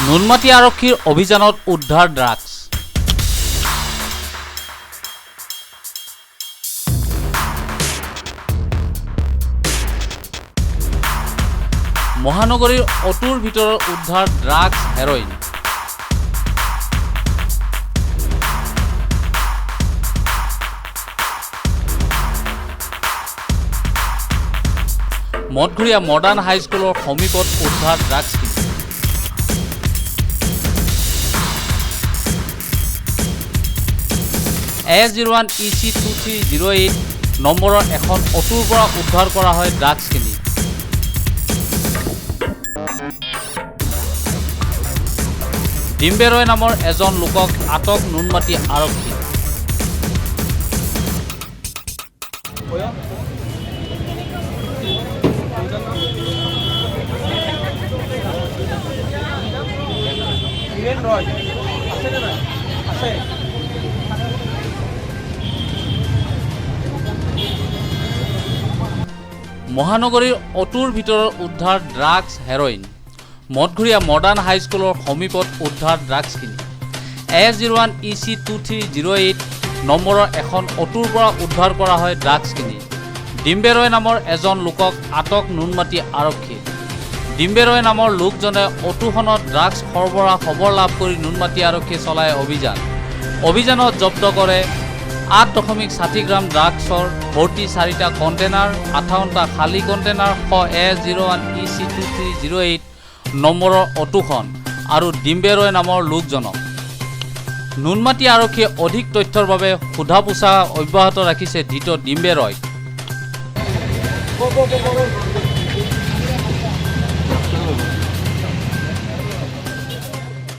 নুনমাটি আৰক্ষীৰ অভিযানত উদ্ধাৰ ড্ৰাগছ। মহানগৰীৰ অটোৰ ভিতৰত উদ্ধাৰ ড্ৰাগছ হেৰইন। মঠঘৰীয়া মডাৰ্ণ হাইস্কুলৰ সমীপত উদ্ধাৰ ড্ৰাগছ। A01 EC 2308 নম্বৰৰ এখন অটোৰ পৰা উদ্ধাৰ কৰা হয় ড্ৰাগছখিনি। ডিম্বেৰয় নামৰ এজন লোকক আটক নুনমাটি আৰক্ষী। মহানগৰীৰ অটোৰ ভিতৰত উদ্ধাৰ ড্ৰাগছ হেৰইন। মঠঘৰীয়া মডাৰ্ণ হাইস্কুলৰ সমীপত উদ্ধাৰ ড্ৰাগছখিনি। A01 EC 2308 নম্বৰৰ এখন অটোৰ পৰা উদ্ধাৰ কৰা হয় ড্ৰাগছখিনি। ডিম্বেৰয় নামৰ এজন লোকক আটক নুনমাটি আৰক্ষী। ডিম্বেৰয় নামৰ লোকজনে অটোখনত ড্ৰাগছ সৰবৰাহ খবৰ লাভ কৰি নুনমাটি আৰক্ষীয়ে চলায় অভিযান। অভিযানত জব্দ কৰে 8.60 গ্ৰাম ড্ৰাগছৰ ভৰ্তি 4টা কণ্টেইনাৰ, 58টা খালী কণ্টেইনাৰ সহ A01 EC 2308 নম্বৰৰ অটোখন আৰু ডিম্বেৰয় নামৰ লোকজনক। নুনমাটি আৰক্ষীয়ে অধিক তথ্যৰ বাবে সোধা পোছা অব্যাহত ৰাখিছে ধৃত ডিম্বেৰয়ক।